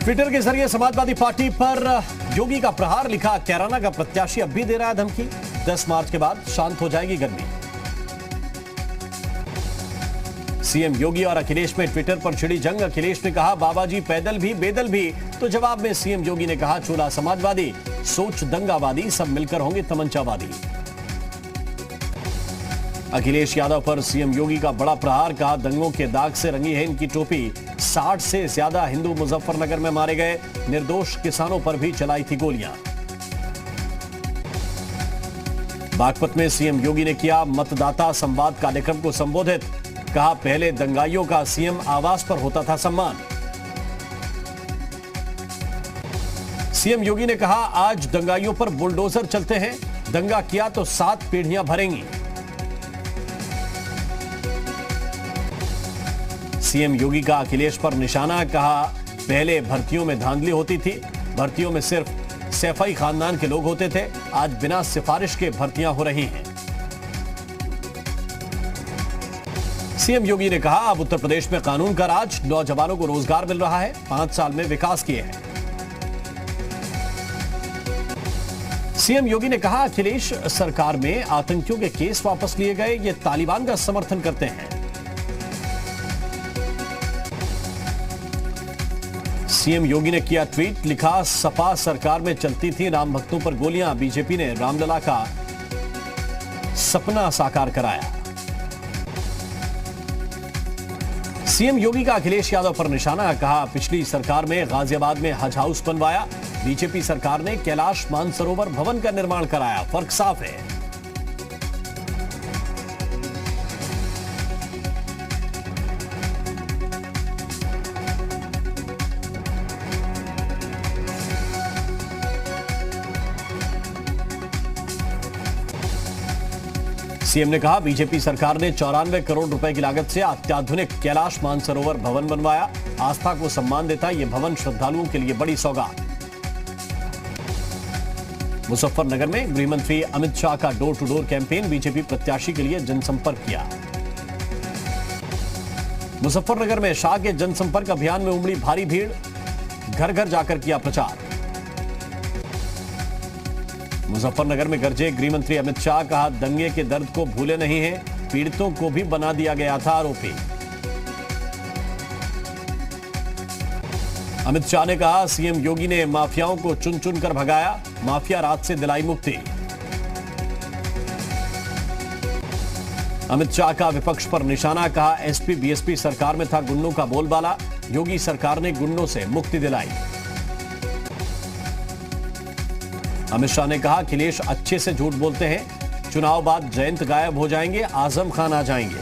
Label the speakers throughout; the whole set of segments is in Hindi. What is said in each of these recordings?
Speaker 1: ट्विटर के जरिए समाजवादी पार्टी पर योगी का प्रहार लिखा, कैराना का प्रत्याशी अब भी दे रहा है धमकी, 10 मार्च के बाद शांत हो जाएगी गर्मी। सीएम योगी और अखिलेश में ट्विटर पर छिड़ी जंग, अखिलेश ने कहा बाबा जी पैदल भी बेदल भी, तो जवाब में सीएम योगी ने कहा चूल्हा समाजवादी, सोच दंगावादी, सब मिलकर होंगे तमंचावादी। अखिलेश यादव पर सीएम योगी का बड़ा प्रहार, कहा दंगों के दाग से रंगी है इनकी टोपी, 60 से ज्यादा हिंदू मुजफ्फरनगर में मारे गए, निर्दोष किसानों पर भी चलाई थी गोलियां। बागपत में सीएम योगी ने किया मतदाता संवाद कार्यक्रम को संबोधित, कहा पहले दंगाइयों का सीएम आवास पर होता था सम्मान। सीएम योगी ने कहा आज दंगाइयों पर बुलडोजर चलते हैं, दंगा किया तो 7 पीढ़ियां भरेंगी। सीएम योगी का अखिलेश पर निशाना, कहा पहले भर्तियों में धांधली होती थी, भर्तियों में सिर्फ सैफई खानदान के लोग होते थे, आज बिना सिफारिश के भर्तियां हो रही हैं। सीएम योगी ने कहा अब उत्तर प्रदेश में कानून का राज, नौजवानों को रोजगार मिल रहा है, 5 साल में विकास किए हैं। सीएम योगी ने कहा अखिलेश सरकार में आतंकियों के केस वापस लिए गए, ये तालिबान का समर्थन करते हैं। सीएम योगी ने किया ट्वीट, लिखा सपा सरकार में चलती थी राम भक्तों पर गोलियां, बीजेपी ने रामलला का सपना साकार कराया। सीएम योगी का अखिलेश यादव पर निशाना, कहा पिछली सरकार में गाजियाबाद में हज हाउस बनवाया, बीजेपी सरकार ने कैलाश मानसरोवर भवन का निर्माण कराया, फर्क साफ है। सीएम ने कहा बीजेपी सरकार ने 94 करोड़ रुपए की लागत से अत्याधुनिक कैलाश मानसरोवर भवन बनवाया, आस्था को सम्मान देता यह भवन श्रद्धालुओं के लिए बड़ी सौगात। मुजफ्फरनगर में गृहमंत्री अमित शाह का door to door campaign, BJP प्रत्याशी के लिए जनसंपर्क किया। मुजफ्फरनगर में शाह के जनसंपर्क अभियान में उमड़ी भारी भीड़, घर घर जाकर किया प्रचार। मुजफ्फरनगर में गरजे गृहमंत्री अमित शाह, कहा दंगे के दर्द को भूले नहीं हैं, पीड़ितों को भी बना दिया गया था आरोपी। अमित शाह ने कहा सीएम योगी ने माफियाओं को चुन चुन कर भगाया, माफिया राज से दिलाई मुक्ति। अमित शाह का विपक्ष पर निशाना, कहा एसपी बीएसपी सरकार में था गुंडों का बोलबाला, योगी सरकार ने गुंडों से मुक्ति दिलाई। अमित शाह ने कहा अखिलेश अच्छे से झूठ बोलते हैं, चुनाव बाद जयंत गायब हो जाएंगे, आजम खान आ जाएंगे।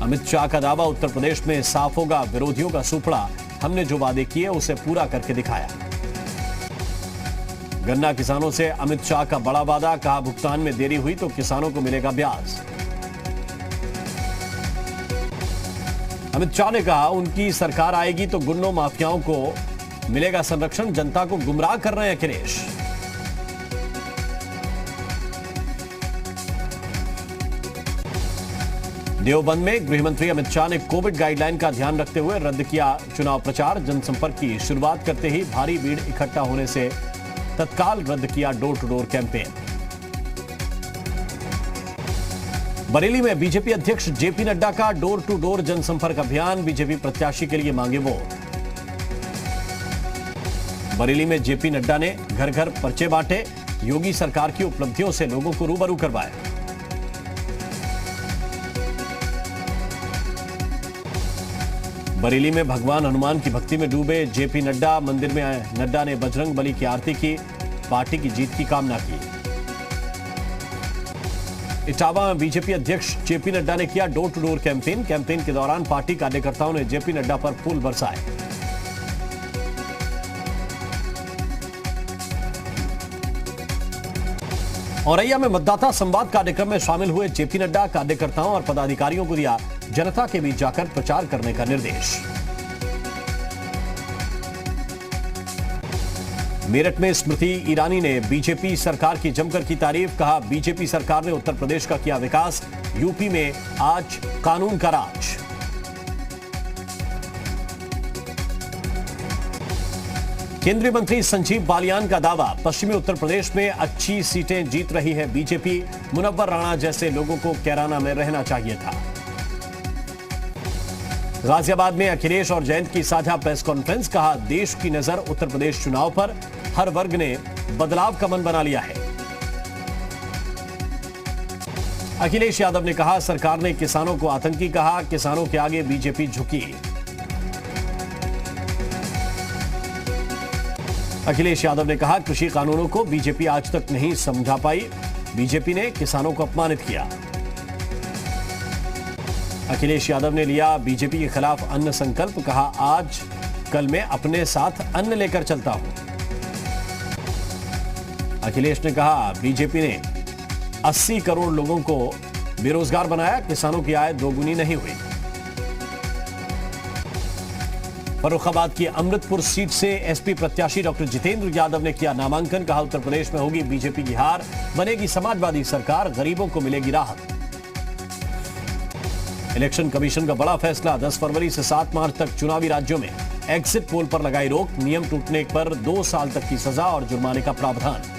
Speaker 1: अमित शाह का दावा उत्तर प्रदेश में साफ होगा विरोधियों का सुपड़ा, हमने जो वादे किए उसे पूरा करके दिखाया। गन्ना किसानों से अमित शाह का बड़ा वादा, कहा भुगतान में देरी हुई तो किसानों को मिलेगा ब्याज। अमित शाह ने कहा उनकी सरकार आएगी तो गुंडों माफियाओं को मिलेगा संरक्षण, जनता को गुमराह कर रहे हैं अखिलेश। देवबंद में गृहमंत्री अमित शाह ने कोविड गाइडलाइन का ध्यान रखते हुए रद्द किया चुनाव प्रचार, जनसंपर्क की शुरुआत करते ही भारी भीड़ इकट्ठा होने से तत्काल रद्द किया door to door campaign. Bareilly में बीजेपी अध्यक्ष जेपी नड्डा का डोर टू डोर जनसंपर्क अभियान, बीजेपी प्रत्याशी के लिए मांगे वोट। बरेली में जेपी नड्डा ने घर घर पर्चे बांटे, योगी सरकार की उपलब्धियों से लोगों को रूबरू करवाया। बरेली में भगवान हनुमान की भक्ति में डूबे जेपी नड्डा, मंदिर में नड्डा ने बजरंग बली की आरती की, पार्टी की जीत की कामना की। इटावा में बीजेपी अध्यक्ष जेपी नड्डा ने किया door to door campaign, campaign के दौरान पार्टी कार्यकर्ताओं ने जेपी नड्डा पर फूल बरसाए। औरैया में मतदाता संवाद कार्यक्रम में शामिल हुए जेपी नड्डा, कार्यकर्ताओं और पदाधिकारियों को दिया जनता के बीच जाकर प्रचार करने का निर्देश। मेरठ में स्मृति ईरानी ने बीजेपी सरकार की जमकर की तारीफ, कहा बीजेपी सरकार ने उत्तर प्रदेश का किया विकास, यूपी में आज कानून का राज। केंद्रीय मंत्री संजीव बालियान का दावा, पश्चिमी उत्तर प्रदेश में अच्छी सीटें जीत रही है बीजेपी। मुनव्वर राणा जैसे लोगों को कैराना में रहना चाहिए था। गाजियाबाद में अखिलेश और जयंत की साझा प्रेस कॉन्फ्रेंस, कहा देश की नजर उत्तर प्रदेश चुनाव पर, हर वर्ग ने बदलाव का मन बना लिया है। अखिलेश यादव ने कहा सरकार ने किसानों को आतंकी कहा, किसानों के आगे बीजेपी झुकी। अखिलेश यादव ने कहा कृषि कानूनों को बीजेपी आज तक नहीं समझा पाई, बीजेपी ने किसानों को अपमानित किया। अखिलेश यादव ने लिया बीजेपी के खिलाफ अन्न संकल्प, कहा आज कल मैं अपने साथ अन्न लेकर चलता हूं। अखिलेश ने कहा बीजेपी ने 80 करोड़ लोगों को बेरोजगार बनाया, किसानों की आय दोगुनी नहीं हुई। फर्रुखाबाद की अमृतपुर सीट से एसपी प्रत्याशी डॉक्टर जितेंद्र यादव ने किया नामांकन, कहा उत्तर प्रदेश में होगी बीजेपी की हार, बनेगी समाजवादी सरकार, गरीबों को मिलेगी राहत। इलेक्शन कमीशन का बड़ा फैसला, 10 फरवरी से 7 मार्च तक चुनावी राज्यों में एग्जिट पोल पर लगाई रोक, नियम टूटने पर 2 साल तक की सजा और जुर्माने का प्रावधान।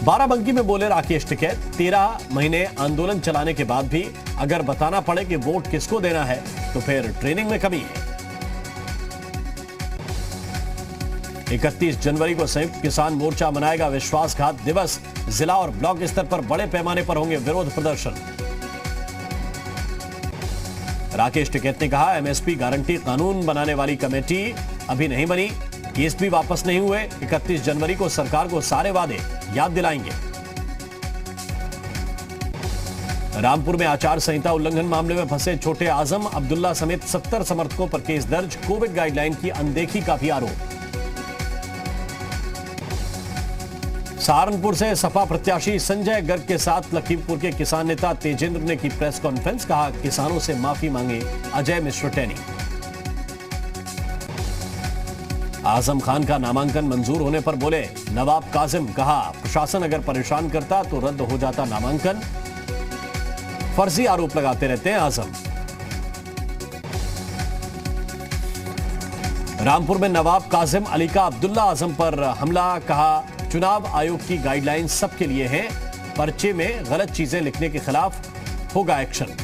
Speaker 1: बाराबंकी में बोले राकेश टिकैत, 13 महीने आंदोलन चलाने के बाद भी अगर बताना पड़े कि वोट किसको देना है तो फिर ट्रेनिंग में कमी है। 31 जनवरी को संयुक्त किसान मोर्चा मनाएगा विश्वासघात दिवस, जिला और ब्लॉक स्तर पर बड़े पैमाने पर होंगे विरोध प्रदर्शन। राकेश टिकैत ने कहा एमएसपी गारंटी कानून बनाने वाली कमेटी अभी नहीं बनी, केस भी वापस नहीं हुए, 31 जनवरी को सरकार को सारे वादे याद दिलाएंगे। रामपुर में आचार संहिता उल्लंघन मामले में फंसे छोटे आजम अब्दुल्ला समेत 70 समर्थकों पर केस दर्ज, कोविड गाइडलाइन की अनदेखी का भी आरोप। सहारनपुर से सपा प्रत्याशी संजय गर्ग के साथ लखीमपुर के किसान नेता तेजेंद्र ने की प्रेस कॉन्फ्रेंस, कहा किसानों से माफी मांगे अजय मिश्र टैनी। आजम खान का नामांकन मंजूर होने पर बोले नवाब काजिम, कहा प्रशासन अगर परेशान करता तो रद्द हो जाता नामांकन, फर्जी आरोप लगाते रहते हैं आजम। रामपुर में नवाब काजिम अली का अब्दुल्ला आजम पर हमला, कहा चुनाव आयोग की गाइडलाइन सबके लिए है, पर्चे में गलत चीजें लिखने के खिलाफ होगा एक्शन।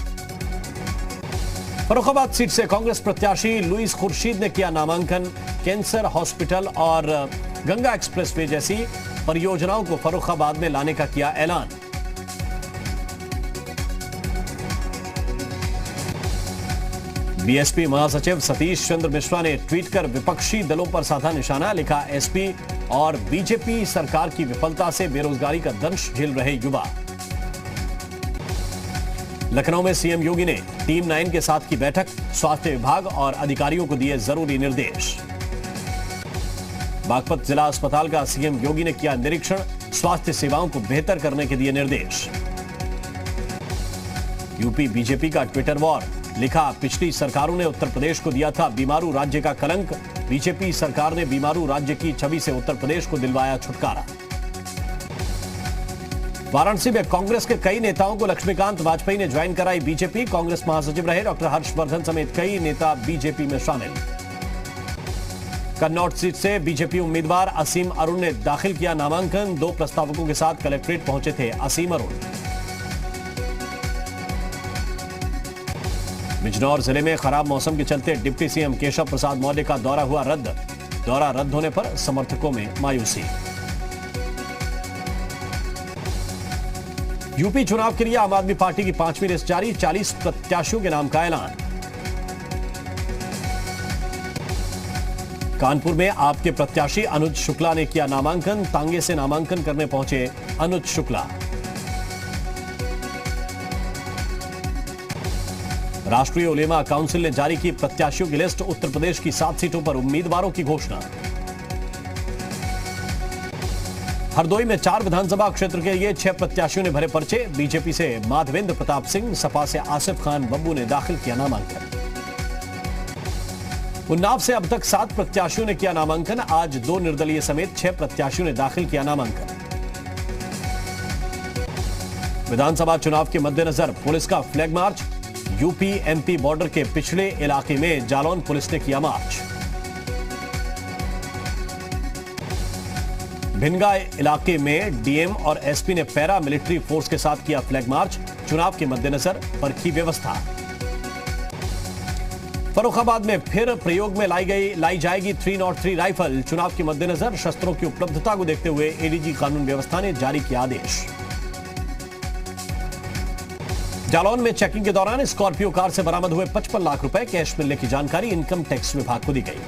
Speaker 1: फर्रुखाबाद सीट से कांग्रेस प्रत्याशी लुइस खुर्शीद ने किया नामांकन, कैंसर हॉस्पिटल और गंगा एक्सप्रेसवे जैसी परियोजनाओं को फर्रुखाबाद में लाने का किया ऐलान। बीएसपी महासचिव सतीश चंद्र मिश्रा ने ट्वीट कर विपक्षी दलों पर साधा निशाना, लिखा एसपी और बीजेपी सरकार की विफलता से बेरोजगारी का दंश झेल रहे युवा। लखनऊ में सीएम योगी ने टीम 9 के साथ की बैठक, स्वास्थ्य विभाग और अधिकारियों को दिए जरूरी निर्देश। बागपत जिला अस्पताल का सीएम योगी ने किया निरीक्षण, स्वास्थ्य सेवाओं को बेहतर करने के दिए निर्देश। यूपी बीजेपी का ट्विटर वॉर, लिखा पिछली सरकारों ने उत्तर प्रदेश को दिया था बीमारू राज्य का कलंक, बीजेपी सरकार ने बीमारू राज्य की छवि से उत्तर प्रदेश को दिलवाया छुटकारा। वाराणसी में कांग्रेस के कई नेताओं को लक्ष्मीकांत वाजपेयी ने ज्वाइन कराई बीजेपी, कांग्रेस महासचिव रहे डॉक्टर हर्षवर्धन समेत कई नेता बीजेपी में शामिल। कन्नौज सीट से बीजेपी उम्मीदवार असीम अरुण ने दाखिल किया नामांकन, 2 प्रस्तावकों के साथ कलेक्ट्रेट पहुंचे थे असीम अरुण। बिजनौर जिले में खराब मौसम के चलते डिप्टी सीएम केशव प्रसाद मौर्य का दौरा हुआ रद्द, दौरा रद्द होने पर समर्थकों में मायूसी। यूपी चुनाव के लिए आम आदमी पार्टी की 5वीं लिस्ट जारी, 40 प्रत्याशियों के नाम का ऐलान। कानपुर में आपके प्रत्याशी अनुज शुक्ला ने किया नामांकन, तांगे से नामांकन करने पहुंचे अनुज शुक्ला। राष्ट्रीय उलेमा काउंसिल ने जारी की प्रत्याशियों की लिस्ट, उत्तर प्रदेश की 7 सीटों पर उम्मीदवारों की घोषणा। हरदोई में 4 विधानसभा क्षेत्र के लिए 6 प्रत्याशियों ने भरे पर्चे, बीजेपी से माधवेंद्र प्रताप सिंह, सपा से आसिफ खान बब्बू ने दाखिल किया नामांकन। उन्नाव से अब तक 7 प्रत्याशियों ने किया नामांकन, आज 2 निर्दलीय समेत 6 प्रत्याशियों ने दाखिल किया नामांकन। विधानसभा चुनाव के मद्देनजर पुलिस का flag march, UP MP border के पिछड़े इलाके में जालौन पुलिस ने किया मार्च। भिनगा इलाके में डीएम और एसपी ने पैरा मिलिट्री फोर्स के साथ किया फ्लैग मार्च। चुनाव के मद्देनजर परखी व्यवस्था। फर्रुखाबाद में फिर प्रयोग में लाई जाएगी 303 राइफल। चुनाव के मद्देनजर शस्त्रों की उपलब्धता को देखते हुए एडीजी कानून व्यवस्था ने जारी किया आदेश। जालौन में चेकिंग के दौरान स्कॉर्पियो कार से बरामद हुए 55 लाख रुपए कैश मिलने की जानकारी इनकम टैक्स विभाग को दी गई।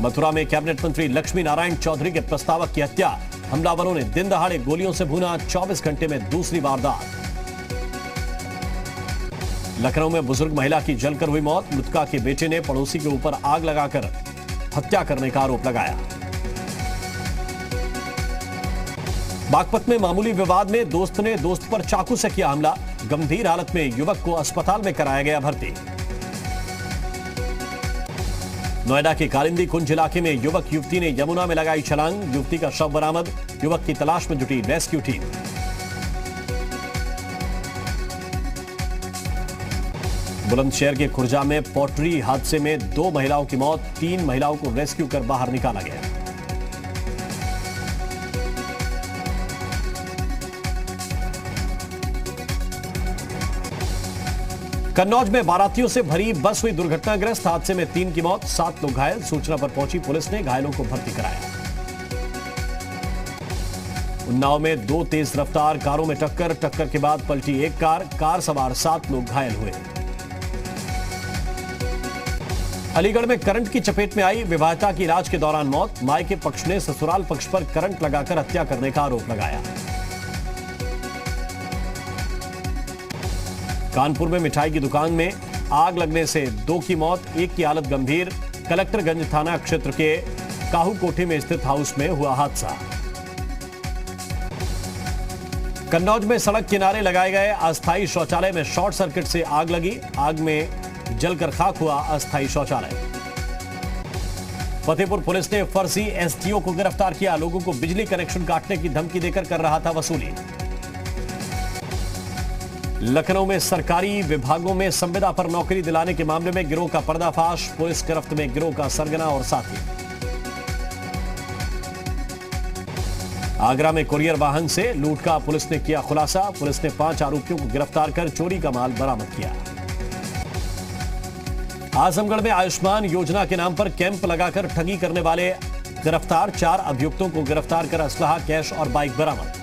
Speaker 1: मथुरा में कैबिनेट मंत्री लक्ष्मी नारायण चौधरी के प्रस्तावक की हत्या। हमलावरों ने दिन दहाड़े गोलियों से भूना। 24 घंटे में दूसरी वारदात। लखनऊ में बुजुर्ग महिला की जलकर हुई मौत। मृतका के बेटे ने पड़ोसी के ऊपर आग लगाकर हत्या करने का आरोप लगाया। बागपत में मामूली विवाद में दोस्त ने दोस्त पर चाकू से किया हमला। गंभीर हालत में युवक को अस्पताल में कराया गया भर्ती। नोएडा के कालिंदी कुंज इलाके में युवक युवती ने यमुना में लगाई छलांग। युवती का शव बरामद। युवक की तलाश में जुटी रेस्क्यू टीम। बुलंदशहर के खुर्जा में पोट्री हादसे में 2 महिलाओं की मौत। 3 महिलाओं को रेस्क्यू कर बाहर निकाला गया। कन्नौज में बारातियों से भरी बस हुई दुर्घटनाग्रस्त। हादसे में 3 की मौत, 7 लोग घायल। सूचना पर पहुंची पुलिस ने घायलों को भर्ती कराया। उन्नाव में 2 तेज रफ्तार कारों में टक्कर के बाद पलटी एक कार सवार 7 लोग घायल हुए। अलीगढ़ में करंट की चपेट में आई विवाहिता की इलाज के दौरान मौत। मायके पक्ष ने ससुराल पक्ष पर करंट लगाकर हत्या करने का आरोप लगाया। कानपुर में मिठाई की दुकान में आग लगने से 2 की मौत, 1 की हालत गंभीर। कलेक्टरगंज थाना क्षेत्र के काहू कोठी में स्थित हाउस में हुआ हादसा। कन्नौज में सड़क किनारे लगाए गए अस्थायी शौचालय में शॉर्ट सर्किट से आग लगी। आग में जलकर खाक हुआ अस्थायी शौचालय। फतेहपुर पुलिस ने फर्जी एसडीओ को गिरफ्तार किया। लोगों को बिजली कनेक्शन काटने की धमकी देकर कर रहा था वसूली। लखनऊ में सरकारी विभागों में संविदा पर नौकरी दिलाने के मामले में गिरोह का पर्दाफाश। पुलिस गिरफ्त में गिरोह का सरगना और साथी। आगरा में कुरियर वाहन से लूट का पुलिस ने किया खुलासा। पुलिस ने 5 आरोपियों को गिरफ्तार कर चोरी का माल बरामद किया। आजमगढ़ में आयुष्मान योजना के नाम पर कैंप लगाकर ठगी करने वाले गिरफ्तार। 4 अभियुक्तों को गिरफ्तार कर असलहा, कैश और बाइक बरामद।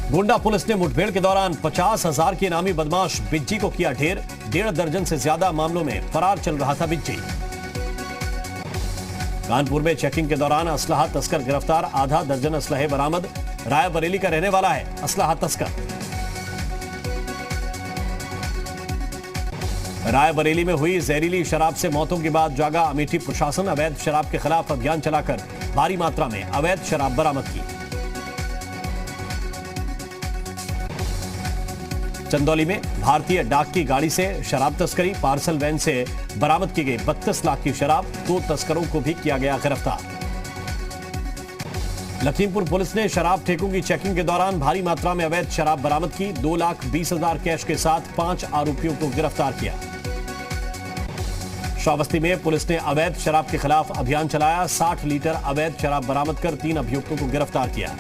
Speaker 1: गोंडा पुलिस ने मुठभेड़ के दौरान 50,000 के इनामी बदमाश बिज्जी को किया ढेर। 1.5 दर्जन से ज्यादा मामलों में फरार चल रहा था बिज्जी। कानपुर में चेकिंग के दौरान असलहा तस्कर गिरफ्तार। आधा दर्जन असलहे बरामद। रायबरेली का रहने वाला है असलहा तस्कर। रायबरेली में हुई जहरीली शराब से मौतों के बाद जागा अमेठी प्रशासन। अवैध शराब के खिलाफ अभियान चलाकर भारी मात्रा में अवैध शराब बरामद की। चंदौली में भारतीय डाक की गाड़ी से शराब तस्करी। पार्सल वैन से बरामद की गई 32 लाख की शराब। 2 तस्करों को भी किया गया गिरफ्तार। लखीमपुर पुलिस ने शराब ठेकों की चेकिंग के दौरान भारी मात्रा में अवैध शराब बरामद की। 2,20,000 कैश के साथ 5 आरोपियों को गिरफ्तार किया। श्रावस्ती में पुलिस ने अवैध शराब के खिलाफ अभियान चलाया। 60 लीटर अवैध शराब बरामद कर 3 अभियुक्तों को गिरफ्तार किया।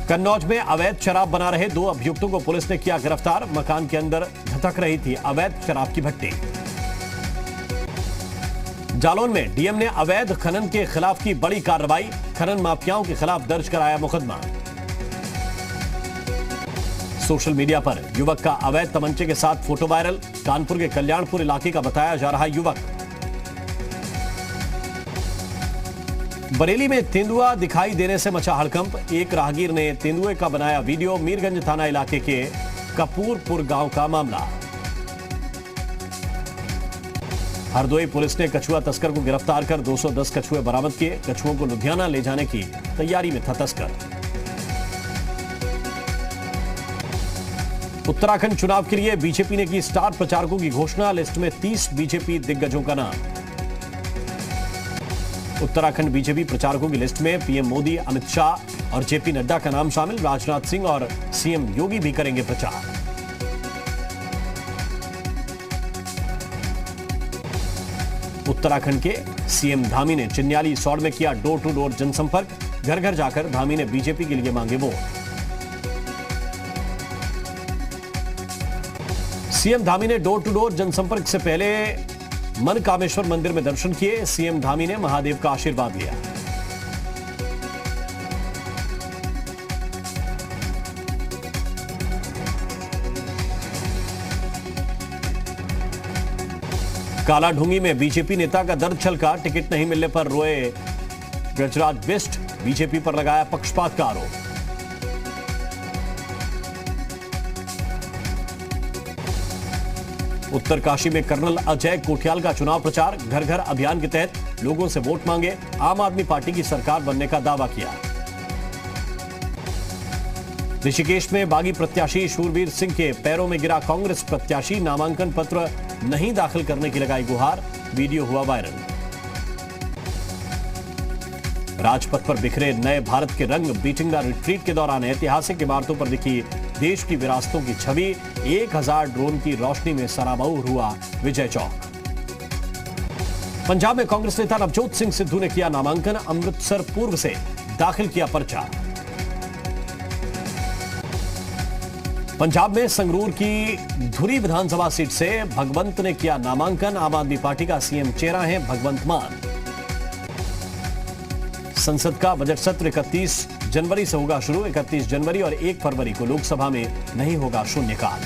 Speaker 1: कन्नौज में अवैध शराब बना रहे 2 अभियुक्तों को पुलिस ने किया गिरफ्तार। मकान के अंदर धधक रही थी अवैध शराब की भट्टी। जालौन में डीएम ने अवैध खनन के खिलाफ की बड़ी कार्रवाई। खनन माफियाओं के खिलाफ दर्ज कराया मुकदमा। सोशल मीडिया पर युवक का अवैध तमंचे के साथ फोटो वायरल। कानपुर के कल्याणपुर इलाके का बताया जा रहा युवक। बरेली में तेंदुआ दिखाई देने से मचा हड़कंप। एक राहगीर ने तेंदुए का बनाया वीडियो। मीरगंज थाना इलाके के कपूरपुर गांव का मामला। हरदोई पुलिस ने कछुआ तस्कर को गिरफ्तार कर 210 कछुए बरामद किए। कछुओं को लुधियाना ले जाने की तैयारी में था तस्कर। उत्तराखंड चुनाव के लिए बीजेपी ने की स्टार प्रचारकों की घोषणा। लिस्ट में 30 बीजेपी दिग्गजों का नाम। उत्तराखंड बीजेपी प्रचारकों की लिस्ट में पीएम मोदी, अमित शाह और जेपी नड्डा का नाम शामिल। राजनाथ सिंह और सीएम योगी भी करेंगे प्रचार। उत्तराखंड के सीएम धामी ने चिन्याली सौड़ में किया डोर टू डोर जनसंपर्क। घर घर जाकर धामी ने बीजेपी के लिए मांगे वोट। सीएम धामी ने डोर टू डोर जनसंपर्क से पहले मनकामेश्वर मंदिर में दर्शन किए। सीएम धामी ने महादेव का आशीर्वाद लिया। कालाढूंगी में बीजेपी नेता का दर्द छलका। टिकट नहीं मिलने पर रोए गजराज बिष्ट। बीजेपी पर लगाया पक्षपात का आरोप। उत्तरकाशी में कर्नल अजय कोठियाल का चुनाव प्रचार। घर घर अभियान के तहत लोगों से वोट मांगे। आम आदमी पार्टी की सरकार बनने का दावा किया। ऋषिकेश में बागी प्रत्याशी शूरवीर सिंह के पैरों में गिरा कांग्रेस प्रत्याशी। नामांकन पत्र नहीं दाखिल करने की लगाई गुहार। वीडियो हुआ वायरल। राजपथ पर बिखरे नए भारत के रंग। बीटिंग द रिट्रीट के दौरान ऐतिहासिक इमारतों पर दिखी देश की विरासतों की छवि। 1000 ड्रोन की रोशनी में सराबोर हुआ विजय चौक। पंजाब में कांग्रेस नेता नवजोत सिंह सिद्धू ने किया नामांकन। अमृतसर पूर्व से दाखिल किया पर्चा। पंजाब में संगरूर की धुरी विधानसभा सीट से भगवंत ने किया नामांकन। आम आदमी पार्टी का सीएम चेहरा है भगवंत मान। संसद का बजट सत्र 31 जनवरी से होगा शुरू। 31 जनवरी और 1 फरवरी को लोकसभा में नहीं होगा शून्यकाल।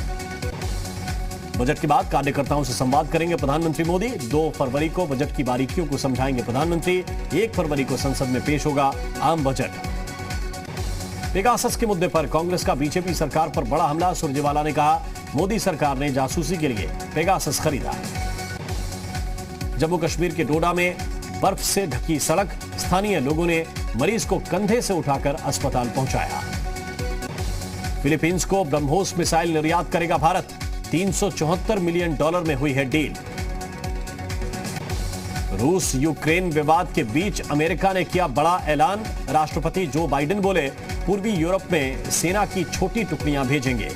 Speaker 1: बजट के बाद कार्यकर्ताओं से संवाद करेंगे प्रधानमंत्री मोदी। 2 फरवरी को बजट की बारीकियों को समझाएंगे प्रधानमंत्री। 1 फरवरी को संसद में पेश होगा आम बजट। पेगासस के मुद्दे पर कांग्रेस का बीजेपी सरकार पर बड़ा हमला। सुरजेवाला ने कहा मोदी सरकार ने जासूसी के लिए पेगासस खरीदा। जम्मू कश्मीर के डोडा में बर्फ से ढकी सड़क। स्थानीय लोगों ने मरीज को कंधे से उठाकर अस्पताल पहुंचाया। फिलीपींस को ब्रह्मोस मिसाइल निर्यात करेगा भारत। $374 मिलियन में हुई है डील। रूस यूक्रेन विवाद के बीच अमेरिका ने किया बड़ा ऐलान। राष्ट्रपति जो बाइडेन बोले पूर्वी यूरोप में सेना की छोटी टुकड़ियां भेजेंगे।